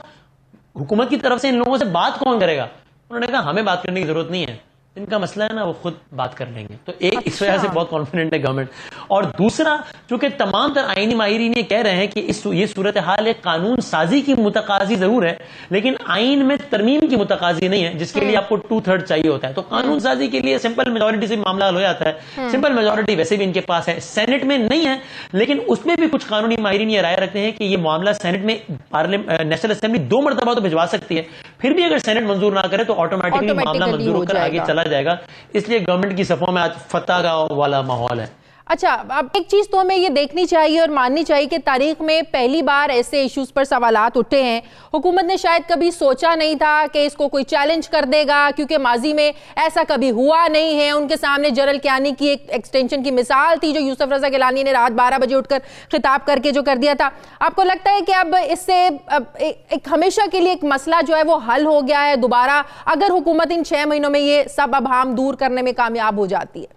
हुकूमत की तरफ से, इन लोगों से बात कौन करेगा? उन्होंने कहा हमें बात करने की जरूरत नहीं है, इनका मसला है ना वो खुद बात कर लेंगे। तो एक इस वजह से बहुत कॉन्फिडेंट है गवर्नमेंट। और दूसरा, चूंकि तमाम तर आईनी माहिरीन ये कह रहे हैं कि ये सूरत हाल एक कानून साजी की मुतकाजी जरूर है, लेकिन आइन में तरमीम की मुतकाजी नहीं है, जिसके लिए आपको 2/3 चाहिए होता है। तो कानून साजी के लिए सिंपल मेजोरिटी से मामला हल हो जाता है। सिंपल मेजोरिटी वैसे भी इनके पास है, सेनेट में नहीं है, लेकिन उसमें भी कुछ कानूनी माहिरीन ये राय रखते हैं कि ये मामला सेनेट में नेशनल असेंबली 2 मरतबा तो भिजवा सकती है, फिर भी अगर सेनेट मंजूर ना करे तो ऑटोमेटिकली मामला मंजूर होकर आगे चला जाएगा। इसलिए गवर्नमेंट की सफों में आज फतह का वाला माहौल है। अच्छा, अब एक चीज तो हमें ये देखनी चाहिए और माननी चाहिए कि तारीख में पहली बार ऐसे इश्यूज पर सवालात उठे हैं। हुकूमत ने शायद कभी सोचा नहीं था कि इसको कोई चैलेंज कर देगा, क्योंकि माजी में ऐसा कभी हुआ नहीं है। उनके सामने जनरल कियानी की एक एक्सटेंशन की मिसाल थी, जो यूसुफ रजा गिलानी ने रात 12 बजे उठकर खिताब करके जो कर दिया था। आपको लगता है कि अब इससे एक हमेशा के लिए एक मसला जो है वो हल हो गया है दोबारा, अगर हुकूमत इन 6 महीनों में ये सब अभाम दूर करने में कामयाब हो जाती है?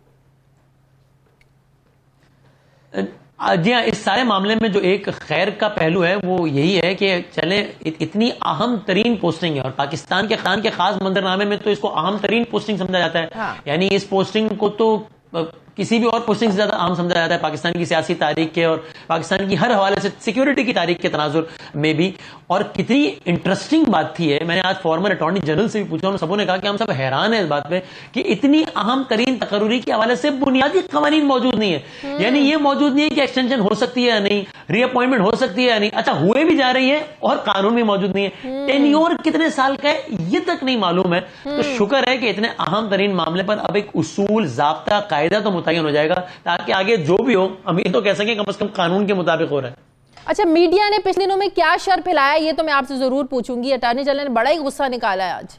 जी हाँ, इस सारे मामले में जो एक खैर का पहलू है वो यही है कि चले इतनी अहम तरीन पोस्टिंग है, और पाकिस्तान के खान के खास मंजरनामे में तो इसको अहम तरीन पोस्टिंग समझा जाता है। हाँ। यानी इस पोस्टिंग को तो किसी भी और पोस्टिंग से ज्यादा अहम समझा जाता है पाकिस्तान की सियासी तारीख के और पाकिस्तान की हर हवाले से सिक्योरिटी की तारीख के तनाजुर में भी। और कितनी इंटरेस्टिंग बात थी है, मैंने आज फॉर्मर अटॉर्नी जनरल से भी पूछा, उन्होंने सबों ने कहा कि हम सब हैरान है इस बात पे कि इतनी अहम तरीन तकर्री के हवाले से बुनियादी कवानीन मौजूद नहीं है। यानी ये मौजूद नहीं है कि एक्सटेंशन हो सकती है या नहीं, रीअपॉइंटमेंट हो सकती है या नहीं, अच्छा हुए भी जा रही है, और कानून भी मौजूद नहीं है। टेन्योर कितने साल का है ये तक नहीं मालूम है। तो शुक्र है कि इतने अहम तरीन मामले पर अब एक उसूल, ज़ाब्ता, कायदा तो मुतय्यन हो जाएगा, ताकि आगे जो भी हो हम ये तो कह सकें कम से कम कानून के मुताबिक हो रहा है। अच्छा, मीडिया ने पिछले दिनों में क्या शर फैलाया ये तो मैं आपसे जरूर पूछूंगी। अटॉर्नी जनरल ने बड़ा ही गुस्सा निकाला है आज।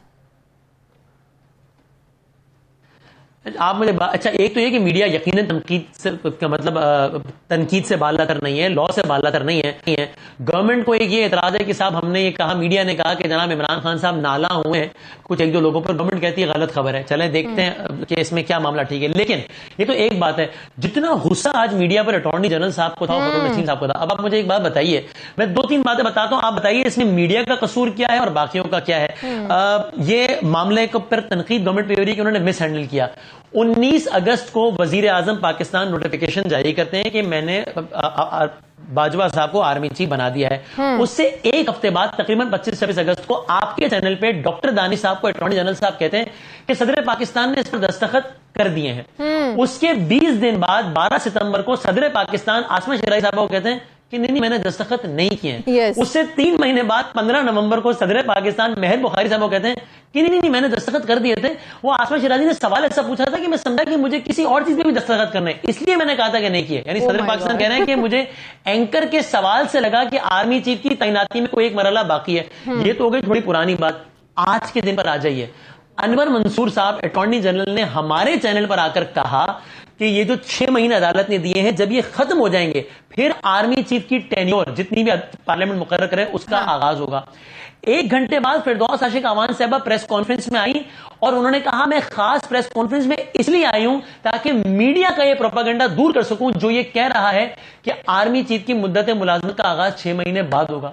आप मुझे अच्छा, एक तो ये कि मीडिया यकीनन तनकीद से मतलब तनकीद से बालातर नहीं है, लॉ से बालातर नहीं है। गवर्नमेंट को एक ये एतराज है कि साहब हमने ये कहा, मीडिया ने कहा कि जनाब इमरान खान साहब नाला हुए हैं कुछ 1-2 लोगों पर, गवर्नमेंट कहती है गलत खबर है, चलें देखते हैं कि इसमें क्या मामला ठीक है। लेकिन ये तो एक बात है, जितना गुस्सा आज मीडिया पर अटॉर्नी जनरल साहब को था, फरूख नसीम साहब को था। अब आप मुझे एक बात बताइए, मैं 2-3 बातें बताता हूं, आप बताइए इसमें मीडिया का कसूर क्या है और बाकियों का क्या है। ये मामले पर तनकीद गवर्नमेंट पे हो रही है कि उन्होंने मिस हैंडल किया। 19 अगस्त को वजीर आजम पाकिस्तान नोटिफिकेशन जारी करते हैं कि मैंने बाजवा साहब को आर्मी चीफ बना दिया है। उससे एक हफ्ते बाद तकरीबन 25-26 अगस्त को आपके चैनल पे डॉक्टर दानिश साहब को अटॉर्नी जनरल साहब कहते हैं कि सदर पाकिस्तान ने इस पर दस्तखत कर दिए हैं। उसके 20 दिन बाद 12 सितंबर को सदर पाकिस्तान आसमा शराई साहब को कहते हैं कि नहीं मैंने दस्तखत नहीं किए हैं। Yes. उससे 3 महीने बाद 15 नवंबर को सदर पाकिस्तान महर बुखारी साहब को कहते हैं कि नहीं मैंने दस्तखत कर दिए थे। वो आसमा शराजी ने सवाल ऐसा पूछा था कि मैं समझा कि मुझे किसी और चीज पे भी दस्तखत करना है, इसलिए मैंने कहा था कि नहीं किए। यानी सदर पाकिस्तान कह रहे हैं कि मुझे एंकर के सवाल से लगा कि आर्मी चीफ की तैनाती में कोई एक मरहला बाकी है। ये तो हो गई थोड़ी पुरानी बात। आज के दिन पर आ जाइए, अनवर मंसूर साहब अटॉर्नी जनरल ने हमारे चैनल पर आकर कहा कि ये जो 6 महीने अदालत ने दिए हैं, जब ये खत्म हो जाएंगे फिर आर्मी चीफ की टेन्योर जितनी भी पार्लियामेंट मुकर्रर करे उसका आगाज होगा। 1 घंटे बाद फिरदौस आशिक अवान साहबा प्रेस कॉन्फ्रेंस में आई और उन्होंने कहा मैं खास प्रेस कॉन्फ्रेंस में इसलिए आई हूं ताकि मीडिया का ये प्रोपेगेंडा दूर कर सकूं जो ये कह रहा है कि आर्मी चीफ की मुद्दत मुलाजमत का आगाज 6 महीने बाद होगा।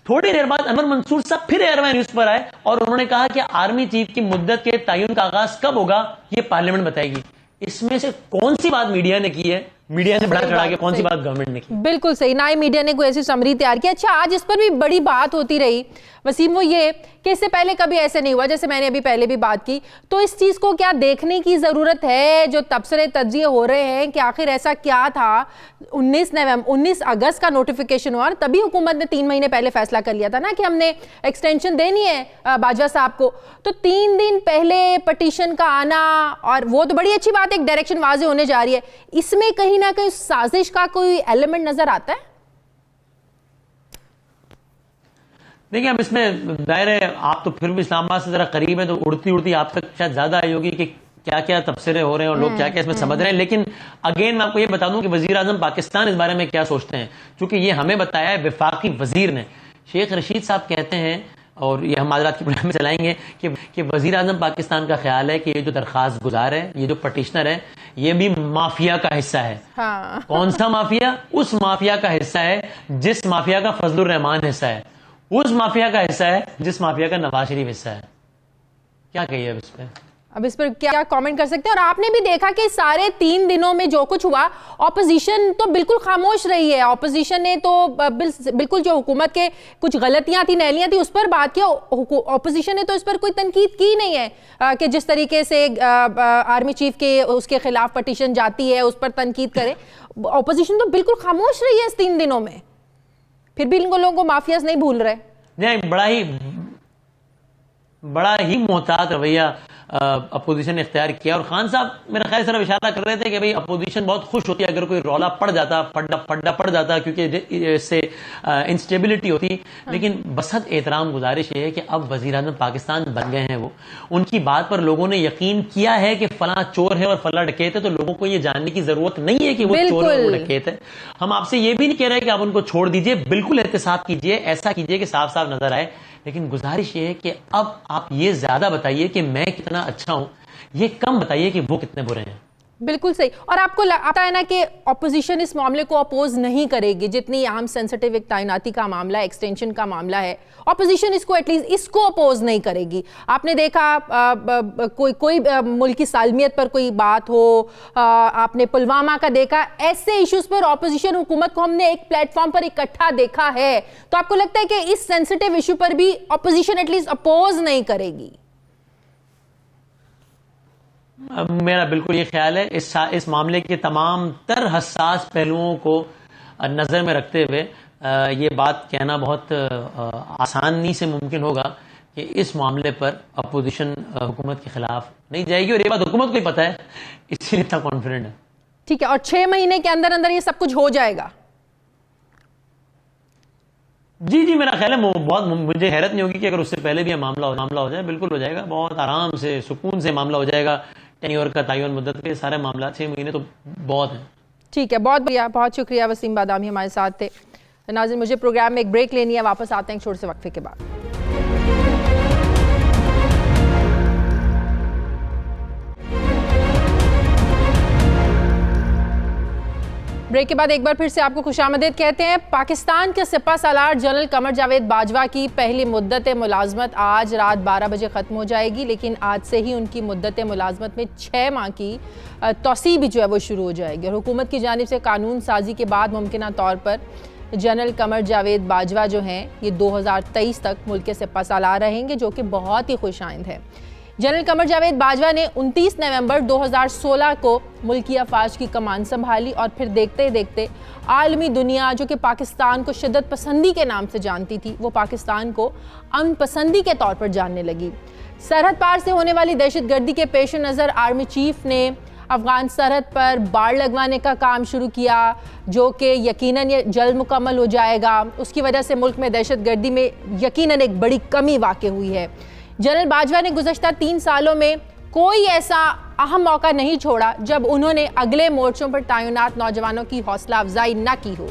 थोड़ी देर बाद अनवर मंसूर साहब फिर एयरवाई न्यूज पर आए और उन्होंने कहा कि आर्मी चीफ की मुद्दत के तयन का आगाज कब होगा ये पार्लियामेंट बताएगी। इसमें से कौन सी बात मीडिया ने की है, मीडिया ने बढ़ा चढ़ा के, कौन सी बात गवर्नमेंट ने की? बिल्कुल सही, ना ही मीडिया ने कोई ऐसी समरी तैयार की। अच्छा, आज इस पर भी बड़ी बात होती रही वसीम, वो ये कि इससे पहले कभी ऐसे नहीं हुआ, जैसे मैंने अभी पहले भी बात की। तो इस चीज को क्या देखने की जरूरत है, जो तबसरे तज्जिए हो रहे हैं कि आखिर ऐसा क्या था। 19 अगस्त का नोटिफिकेशन हुआ, तभी हुकूमत ने 3 महीने पहले फैसला कर लिया था ना कि हमने एक्सटेंशन देनी है बाजवा साहब को। तो 3 दिन पहले पटिशन का आना, और वो तो बड़ी अच्छी बात है, एक डायरेक्शन वाज़ेह होने जा रही है। इसमें कहीं ना कहीं साजिश का कोई एलिमेंट नजर आता है? देखिए, अब इसमें जाहिर है आप तो फिर भी इस्लामाबाद से जरा करीब है, तो उड़ती उड़ती आप तक शायद ज्यादा आई होगी कि क्या क्या तबसरे हो रहे हैं और लोग क्या क्या इसमें समझ रहे हैं। लेकिन अगेन मैं आपको ये बता दूं कि वजीर आजम पाकिस्तान इस बारे में क्या सोचते हैं, क्योंकि ये हमें बताया है वफाकी वजीर ने। शेख रशीद साहब कहते हैं, और ये हम आज रात के प्रोग्राम में चलाएंगे, कि वजीर आजम पाकिस्तान का ख्याल है कि ये जो दरखास्त गुजार है, ये जो पटिशनर है, ये भी माफिया का हिस्सा है। हाँ। कौन सा माफिया? उस माफिया का हिस्सा है जिस माफिया का फजलुर रहमान हिस्सा है, उस माफिया का हिस्सा है जिस माफिया का नवाज शरीफ हिस्सा है। क्या कहिए अब इस पर क्या कमेंट कर सकते हैं? और आपने भी देखा कि सारे 3 दिनों में जो कुछ हुआ, ऑपोजिशन तो बिल्कुल खामोश रही है। ऑपोजिशन ने तो बिल्कुल जो हुकूमत के कुछ गलतियां थी, नहलियां थी, उस पर बात की। ऑपोजिशन ने तो इस पर कोई तनकीद की नहीं है कि जिस तरीके से आर्मी चीफ के उसके खिलाफ पटिशन जाती है उस पर तनकीद करे। ऑपोजिशन तो बिल्कुल खामोश रही है इस 3 दिनों में, फिर भी इनको लोगों को माफियाज नहीं भूल रहे। नहीं, बड़ा ही मोहतात रवैया अपोजिशन ने इख्तियार किया। और खान साहब मेरा ख्याल सिर्फ इशारा कर रहे थे कि भाई अपोजिशन बहुत खुश होती है अगर कोई रौला पड़ जाता, फड्डा पड़ जाता, क्योंकि इससे इंस्टेबिलिटी होती। लेकिन बसत एहतराम गुजारिश ये है कि अब वजीर आज़म पाकिस्तान बन गए हैं, वो उनकी बात पर लोगों ने यकीन किया है कि फला चोर है और फला डकैत है, तो लोगों को ये जानने की जरूरत नहीं है कि वो चोर है और डकैत है। हम आपसे ये भी नहीं कह रहे कि आप उनको छोड़ दीजिए, बिल्कुल एहतसाब कीजिए, ऐसा कीजिए कि साफ साफ नजर आए। लेकिन गुजारिश ये है कि अब आप ये ज्यादा बताइए कि मैं कितना अच्छा हूं, ये कम बताइए कि वो कितने बुरे हैं। बिल्कुल सही। और आपको लगता है ना कि ऑपोजिशन इस मामले को अपोज नहीं करेगी, जितनी अहम सेंसिटिव एक तैनाती का मामला, एक्सटेंशन का मामला है, ऑपोजिशन इसको एटलीस्ट इसको अपोज नहीं करेगी। आपने देखा कोई मुल्क की सालमियत पर कोई बात हो, आपने पुलवामा का देखा, ऐसे इश्यूज पर ऑपोजिशन हुकूमत को हमने एक प्लेटफॉर्म पर इकट्ठा देखा है। तो आपको लगता है कि इस सेंसिटिव इशू पर भी ऑपोजिशन एटलीस्ट अपोज नहीं करेगी? मेरा बिल्कुल ये ख्याल है। इस मामले के तमाम तर हसास पहलुओं को नजर में रखते हुए ये बात कहना बहुत आसानी से मुमकिन होगा कि इस मामले पर अपोजिशन हुकूमत के खिलाफ नहीं जाएगी, और ये बात हुकूमत को ही पता है, इसीलिए इतना कॉन्फिडेंट है। ठीक है, और 6 महीने के अंदर अंदर ये सब कुछ हो जाएगा? जी, मेरा ख्याल है बहुत, मुझे हैरत नहीं होगी कि अगर उससे पहले भी मामला हो जाए, बिल्कुल हो जाएगा। बहुत आराम से, सुकून से मामला हो जाएगा। टेन्योर का तयन मुद्दत के सारे मामला 6 महीने तो बहुत है। ठीक है, बहुत बढ़िया, बहुत शुक्रिया वसीम बादामी हमारे साथ थे। नाज़रीन, मुझे प्रोग्राम में एक ब्रेक लेनी है, वापस आते हैं एक छोटे से वक्फे के बाद। ब्रेक के बाद एक बार फिर से आपको खुशामदीद कहते हैं। पाकिस्तान के सिपा सालार जनरल कमर जावेद बाजवा की पहली मुद्दत मुलाजमत आज रात 12 बजे ख़त्म हो जाएगी, लेकिन आज से ही उनकी मुद्दत मुलाजमत में 6 माह की तौसी भी जो है वो शुरू हो जाएगी। और हुकूमत की जानिब से कानून साजी के बाद मुमकिन तौर पर जनरल कमर जावेद बाजवा जो हैं ये 2023 तक मुल्क के सिपहसालार रहेंगे, जो कि बहुत ही खुशाइंद है। जनरल कमर जावेद बाजवा ने 29 नवंबर 2016 को मुल्की अफवाज की कमान संभाली और फिर देखते देखते आलमी दुनिया जो कि पाकिस्तान को शिद्दत पसंदी के नाम से जानती थी, वो पाकिस्तान को अमन पसंदी के तौर पर जानने लगी। सरहद पार से होने वाली दहशतगर्दी के पेश नज़र आर्मी चीफ ने अफगान सरहद पर बाड़ लगवाने का काम शुरू किया, जो कि यकीनन ये जल्द मुकम्मल हो जाएगा। उसकी वजह से मुल्क में दहशतगर्दी में यकीनन एक बड़ी कमी वाक़ हुई है। जनरल बाजवा ने गुज़श्ता 3 सालों में कोई ऐसा अहम मौका नहीं छोड़ा जब उन्होंने अगले मोर्चों पर तैनात नौजवानों की हौसला अफजाई न की हो।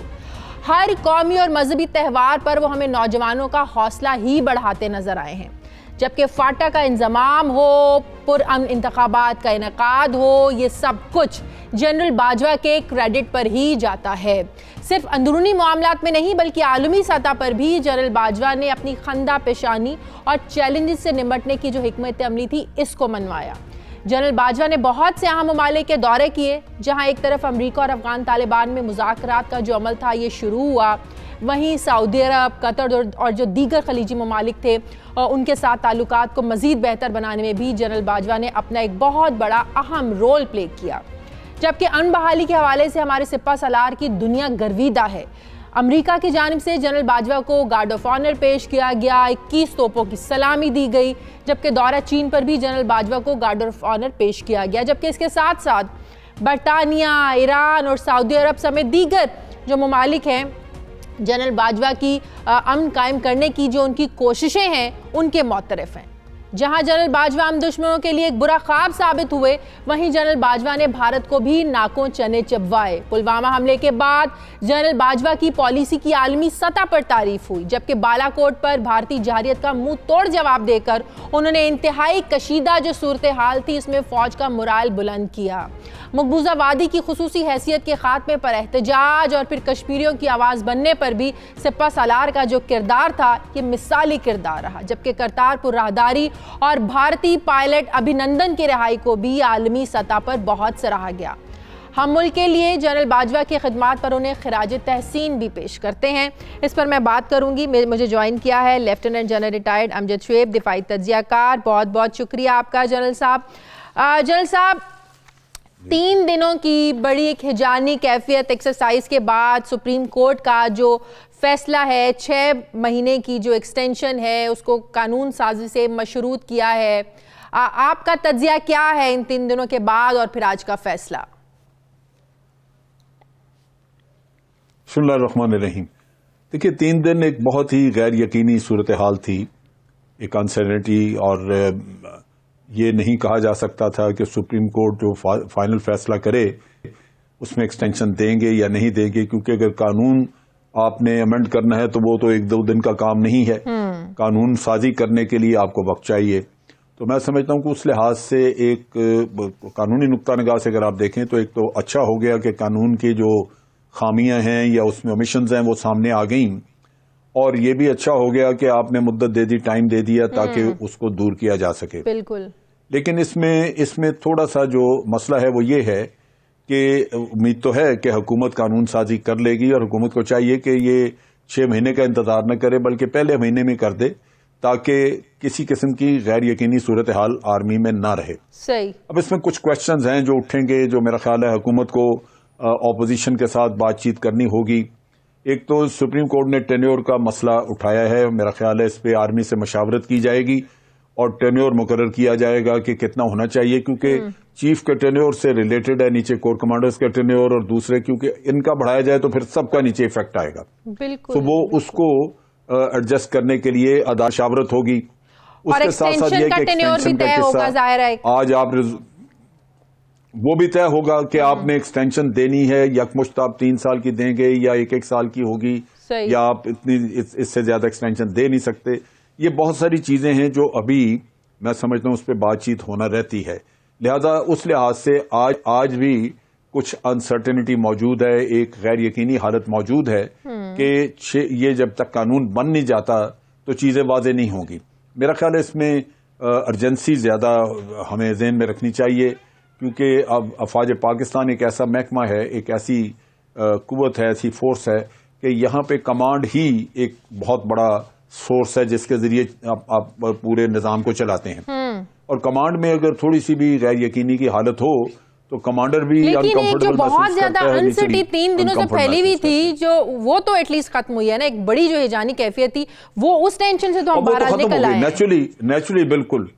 हर कौमी और मजहबी त्यौहार पर वो हमें नौजवानों का हौसला ही बढ़ाते नजर आए हैं। जबकि फाटा का इंजमाम हो, पुरअमन इंतखाबात का इनेकाद हो, ये सब कुछ जनरल बाजवा के क्रेडिट पर ही जाता है। सिर्फ अंदरूनी मामलात में नहीं बल्कि आलमी सतह पर भी जनरल बाजवा ने अपनी खंदा पेशानी और चैलेंजेस से निपटने की जो हिकमत अमली थी, इसको मनवाया। जनरल बाजवा ने बहुत से अहम ममालिक के दौरे किए, जहां एक तरफ अमरीका और अफगान तालिबान में मुज़ाकरात का जो अमल था ये शुरू हुआ, वहीं सऊदी अरब, कतर और जो दीगर खलीजी ममालिक थे उनके साथ ताल्लुकात को मज़ीद बेहतर बनाने में भी जनरल बाजवा ने अपना एक बहुत बड़ा अहम रोल प्ले किया। जबकि अमन बहाली के हवाले से हमारे सिपहसालार की दुनिया गर्विदा है। अमेरिका की जानिब से जनरल बाजवा को गार्ड ऑफ ऑनर पेश किया गया, 21 तोपों की सलामी दी गई, जबकि दौरा चीन पर भी जनरल बाजवा को गार्ड ऑफ ऑनर पेश किया गया। जबकि इसके साथ साथ बरतानिया, ईरान और सऊदी अरब समेत दीगर जो ममालिक हैं जनरल बाजवा की अमन कायम करने की जो उनकी कोशिशें हैं उनके मुतरफ हैं। जहां जनरल बाजवा हम दुश्मनों के लिए एक बुरा ख्वाब साबित हुए, वहीं जनरल बाजवा ने भारत को भी नाकों चने चबवाए। पुलवामा हमले के बाद जनरल बाजवा की पॉलिसी की आलमी सतह पर तारीफ हुई, जबकि बालाकोट पर भारतीय जहरियत का मुंह तोड़ जवाब देकर उन्होंने इंतहाई कशीदा जो सूरत हाल थी इसमें फौज का मुराल बुलंद किया। मकबूजा वादी की खुसूसी हैसियत के खात्मे पर एहतजाज और फिर कश्मीरियों की आवाज़ बनने पर भी सिपहसालार का जो किरदार था ये मिसाली किरदार रहा। जबकि करतारपुर राहदारी और भारतीय पायलट अभिनंदन की रिहाई को भी आलमी सतह पर बहुत सराहा गया। हम मुल्क के लिए जनरल बाजवा की खिदमात पर उन्हें खिराज तहसीन भी पेश करते हैं। इस पर मैं बात करूंगी। मुझे ज्वाइन किया है lieutenant general retired Amjad Shoaib, दिफाई तज्जियाकार। बहुत बहुत शुक्रिया आपका जनरल साहब। जनरल साहब, 3 दिनों की बड़ी एक हिजानी कैफियत एक्सरसाइज के बाद सुप्रीम कोर्ट का जो फैसला है, 6 महीने की जो एक्सटेंशन है उसको कानून साजी से मशरूत किया है। आपका तज्जिया क्या है इन 3 दिनों के बाद और फिर आज का फैसला? बिस्मिल्लाहिर्रहमानिर्रहीम। देखिए, 3 दिन एक बहुत ही गैर यकीनी सूरत हाल थी, एक अनसर्टेनिटी, और ये नहीं कहा जा सकता था कि सुप्रीम कोर्ट जो फाइनल फैसला करे उसमें एक्सटेंशन देंगे या नहीं देंगे, क्योंकि अगर कानून आपने अमेंड करना है तो वो तो 1-2 दिन का काम नहीं है। कानून साजी करने के लिए आपको वक्त चाहिए। तो मैं समझता हूं कि उस लिहाज से एक कानूनी नुक्ता निगाह से अगर आप देखें तो एक तो अच्छा हो गया कि कानून की जो खामियां हैं या उसमें ओमिशंस हैं वो सामने आ गई, और ये भी अच्छा हो गया कि आपने मुद्दत दे दी, टाइम दे दिया ताकि उसको दूर किया जा सके। बिल्कुल। लेकिन इसमें थोड़ा सा जो मसला है वो ये है कि उम्मीद तो है कि हुकूमत कानून साजी कर लेगी, और हुकूमत को चाहिए कि ये 6 महीने का इंतजार न करे बल्कि पहले महीने में कर दे, ताकि किसी किस्म की गैर यकीनी सूरत हाल आर्मी में ना रहे। सही। अब इसमें कुछ क्वेश्चंस हैं जो उठेंगे, जो मेरा ख्याल है हुकूमत को ऑपोजिशन के साथ बातचीत करनी होगी। एक तो सुप्रीम कोर्ट ने टेन्योर का मसला उठाया है, मेरा ख्याल है इस पे आर्मी से मशावरत की जाएगी और टेन्योर मुकर्रर किया जाएगा कि कितना होना चाहिए, क्योंकि चीफ के टेन्योर से रिलेटेड है, नीचे कोर कमांडर्स के टेन्योर और दूसरे, क्योंकि इनका बढ़ाया जाए तो फिर सबका नीचे इफेक्ट आएगा। बिल्कुल। तो वो उसको एडजस्ट करने के लिए मशावरत होगी। उसके साथ साथ ये कि एक्सटेंशन का किस्सा आज आप वो भी तय होगा कि आपने एक्सटेंशन देनी है, यकमुश्त आप 3 साल की देंगे या 1-1 साल की होगी, या आप इससे ज्यादा एक्सटेंशन दे नहीं सकते। ये बहुत सारी चीजें हैं जो अभी मैं समझता हूं उस पर बातचीत होना रहती है। लिहाजा उस लिहाज से आज भी कुछ अनसर्टेनिटी मौजूद है, एक गैर यकीनी हालत मौजूद है कि ये जब तक कानून बन नहीं जाता तो चीजें वाज़ेह नहीं होंगी। मेरा ख्याल है इसमें अर्जेंसी ज्यादा हमें ज़हन में रखनी चाहिए, क्योंकि अब अफवाज पाकिस्तान एक ऐसा महकमा है, एक ऐसी कुव्वत है, ऐसी फोर्स है कि यहाँ पे कमांड ही एक बहुत बड़ा सोर्स है जिसके जरिए आप पूरे निजाम को चलाते हैं। और कमांड में अगर थोड़ी सी भी गैर यकीनी की हालत हो तो कमांडर भी लेकिन एक जो बहुत ज्यादा अनसर्टी 3 दिनों से फैली हुई थी, जो वो तो एटलीस्ट खत्म हुई है ना, एक बड़ी जो हिजानी कैफियत थी, वो उस टेंशन से तो हम बाहर निकल आए। नेचुरली बिल्कुल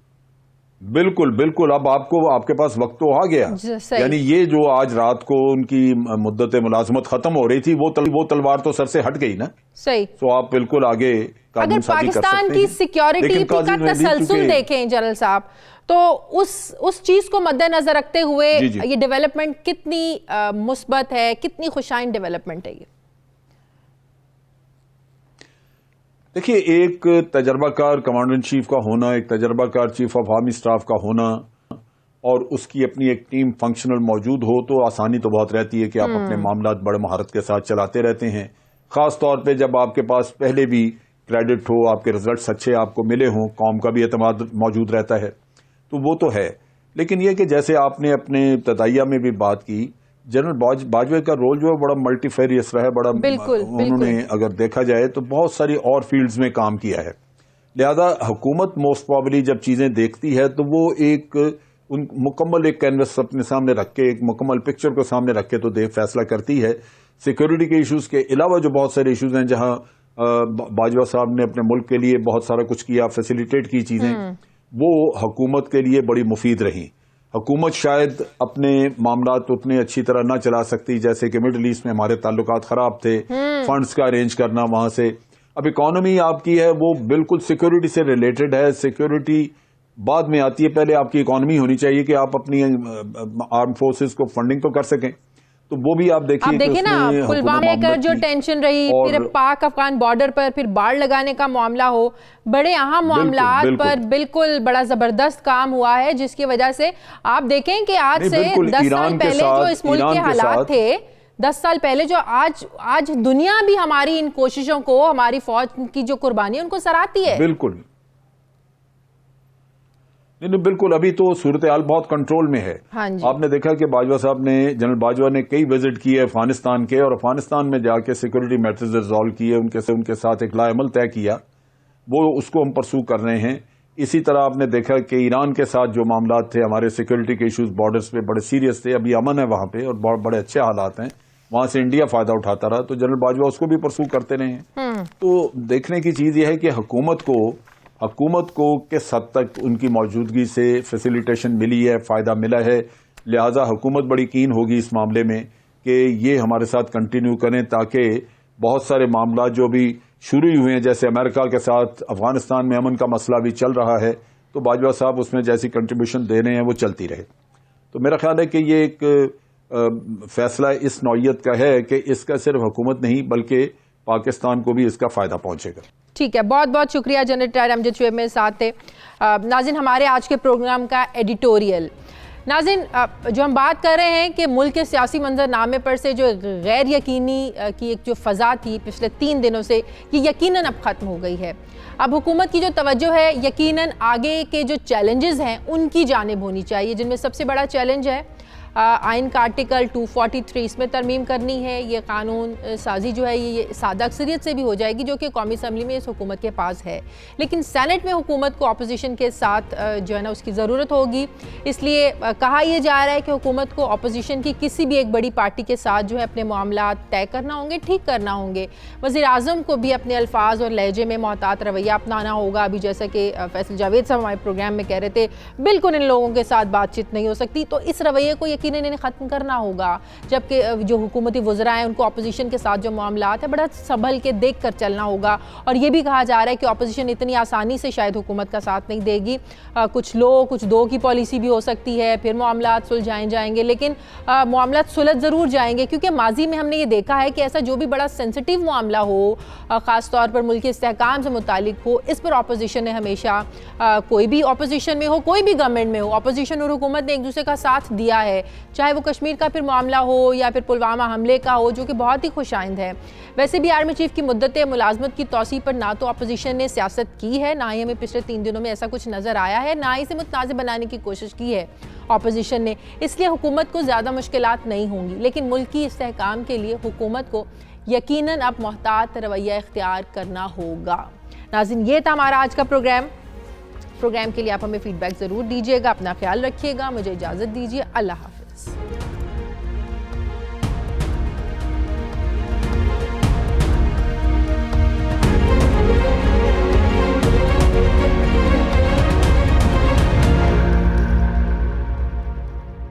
अब आपके पास वक्त तो आ गया। यानी ये जो आज रात को उनकी मुद्दत मुलाजमत खत्म हो रही थी, वो तलवार तो सर से हट गई ना। सही। तो आप बिल्कुल आगे अगर पाकिस्तान की सिक्योरिटी का तसलसल देखें जनरल साहब, तो उस चीज को मद्देनजर रखते हुए ये डेवलपमेंट कितनी मुस्बत है, कितनी खुशाइन डेवलपमेंट है ये? देखिए, एक तजर्बाकार कमांडर इन चीफ का होना, एक तजर्बाकार चीफ ऑफ आर्मी स्टाफ का होना और उसकी अपनी एक टीम फंक्शनल मौजूद हो तो आसानी तो बहुत रहती है कि आप अपने मामला बड़े महारत के साथ चलाते रहते हैं। खास तौर पे जब आपके पास पहले भी क्रेडिट हो, आपके रिजल्ट्स अच्छे आपको मिले हों, कौम का भी एतमाद मौजूद रहता है, तो वो तो है। लेकिन यह कि जैसे आपने अपने तदाइया में भी बात की, जनरल बाजवा का रोल जो है बड़ा मल्टीफेरियस रहा है, बड़ा उन्होंने अगर देखा जाए तो बहुत सारी और फील्ड्स में काम किया है। लिहाजा हुकूमत मोस्ट प्रॉबली जब चीजें देखती है तो वो एक मुकम्मल एक कैनवस अपने सामने रख के, एक मुकम्मल पिक्चर को सामने रख के तो फैसला करती है। सिक्योरिटी के इश्यूज के अलावा जो बहुत सारे इश्यूज हैं जहां बाजवा साहब ने अपने मुल्क के लिए बहुत सारा कुछ किया, फैसिलिटेट की चीजें, वो हुकूमत के लिए बड़ी मुफीद रही। हुकूमत शायद अपने मामलात उतने अच्छी तरह ना चला सकती, जैसे कि मिडल ईस्ट में हमारे ताल्लुकात खराब थे, फंड्स का अरेंज करना वहां से। अब इकॉनमी आपकी है वो बिल्कुल सिक्योरिटी से रिलेटेड है, सिक्योरिटी बाद में आती है, पहले आपकी इकॉनमी होनी चाहिए कि आप अपनी आर्म फोर्सेस को फंडिंग तो कर सकें। तो वो भी आप देखिए ना, पुलवामा में जो टेंशन रही, फिर पाक अफगान बॉर्डर पर फिर बाढ़ लगाने का मामला हो, बड़े अहम मामलात पर बिल्कुल बड़ा जबरदस्त काम हुआ है, जिसकी वजह से आप देखें कि आज से 10 साल पहले जो इस मुल्क के हालात थे, 10 साल पहले जो आज दुनिया भी हमारी इन कोशिशों को, हमारी फौज की जो कुर्बानी है उनको सराहती है। बिल्कुल नहीं, बिल्कुल अभी तो सूरत हाल बहुत कंट्रोल में है। हाँ जी। आपने देखा कि बाजवा साहब ने, जनरल बाजवा ने कई विजिट किए अफगानिस्तान के, और अफगानिस्तान में जाके सिक्योरिटी मैटर्स रिजॉल्व किए, उनके साथ एक लाएमल तय किया, वो उसको हम परसू कर रहे हैं। इसी तरह आपने देखा कि ईरान के साथ जो मामला थे, हमारे सिक्योरिटी के इश्यूज बॉर्डर्स पे बड़े सीरियस थे, अभी अमन है वहां पे और बड़े अच्छे हालात हैं, वहां से इंडिया फायदा उठाता रहा, तो जनरल बाजवा उसको भी परसू करते रहे हैं। तो देखने की चीज यह है कि हुकूमत को किस हद तक उनकी मौजूदगी से फैसिलिटेशन मिली है, फायदा मिला है। लिहाजा हुकूमत बड़ी कीन होगी इस मामले में कि ये हमारे साथ कंटिन्यू करें, ताकि बहुत सारे मामला जो भी शुरू ही हुए हैं, जैसे अमेरिका के साथ अफगानिस्तान में अमन का मसला भी चल रहा है, तो बाजवा साहब उसमें जैसी कंट्रीब्यूशन दे रहे हैं वो चलती रहे। तो मेरा ख्याल है कि ये एक फैसला इस नौयत का है कि इसका सिर्फ हुकूमत नहीं बल्कि पाकिस्तान को भी इसका फायदा पहुंचेगा। ठीक है, बहुत बहुत शुक्रिया जनरल रिटायर्ड अमजद शुएब मेरे साथ थे। नाज़रीन, हमारे आज के प्रोग्राम का एडिटोरियल। नाज़रीन, जो हम बात कर रहे हैं कि मुल्क के सियासी मंजरनामे पर से जो गैर यकीनी की एक जो फ़ज़ा थी पिछले 3 दिनों से, ये यकीनन अब ख़त्म हो गई है। अब हुकूमत की जो तवज्जो है यकीनन आगे के जो चैलेंजेस हैं उनकी जानिब होनी चाहिए, जिनमें सबसे बड़ा चैलेंज है आइन का आर्टिकल 243, इसमें तरमीम करनी है। ये कानून साजी जो है ये सादा अक्सरियत से भी हो जाएगी, जो कि कौमी असम्बली में इस हुकूमत के पास है, लेकिन सेनेट में हुकूमत को अपोजिशन के साथ जो है ना उसकी ज़रूरत होगी। इसलिए कहा यह जा रहा है कि हुकूमत को अपोजिशन की किसी भी एक बड़ी पार्टी के साथ जो है अपने मामला तय करना होंगे, ठीक करना होंगे। वज़ीर-ए-आज़म को भी अपने अल्फाज और लहजे में मोहतात रवैया अपनाना होगा। अभी जैसा कि फैसल जावेद साहब हमारे प्रोग्राम में कह रहे थे, बिल्कुल इन लोगों के साथ बातचीत नहीं हो सकती, तो इस रवैये को यकीनन इन्हें ख़त्म करना होगा। जबकि जो हुकूमती वज़रा हैं उनको अपोजिशन के साथ जो मामलात है बड़ा संभल के देख कर चलना होगा। और ये भी कहा जा रहा है कि अपोजिशन इतनी आसानी से शायद हुकूमत का साथ नहीं देगी, कुछ दो की पॉलिसी भी हो सकती है, फिर मामलात सुलझाए जाएंगे, लेकिन मामलात सुलझ ज़रूर जाएंगे, क्योंकि माजी में हमने ये देखा है कि ऐसा जो भी बड़ा सेंसिटिव मामला हो, ख़ास तौर पर मुल्क के इस्तेहकाम से मुतालिक हो, इस पर अपोजिशन ने हमेशा, कोई भी अपोजिशन में हो, कोई भी गवर्नमेंट में हो, अपोजिशन और हुकूमत ने एक दूसरे का साथ दिया है, चाहे वो कश्मीर का फिर मामला हो या फिर पुलवामा हमले का हो, जो कि बहुत ही खुशाइंद है। वैसे भी आर्मी चीफ की मुद्दत मुलाजमत की तौसी पर ना तो अपोजिशन ने सियासत की है, ना ही हमें पिछले 3 दिनों में ऐसा कुछ नज़र आया है, ना ही इसे मुतनाज़ बनाने की कोशिश की है अपोजिशन ने। इसलिए हुकूमत को ज़्यादा मुश्किलात नहीं होंगी, लेकिन मुल्क की इस्तेहकाम के लिए हुकूमत को यकीनन अब मोहतात रवैया इख्तियार करना होगा। नाज़रीन, ये था हमारा आज का प्रोग्राम के लिए आप हमें फीडबैक ज़रूर दीजिएगा। अपना ख्याल रखिएगा। मुझे इजाज़त दीजिए। अल्लाह हाफ़िज़।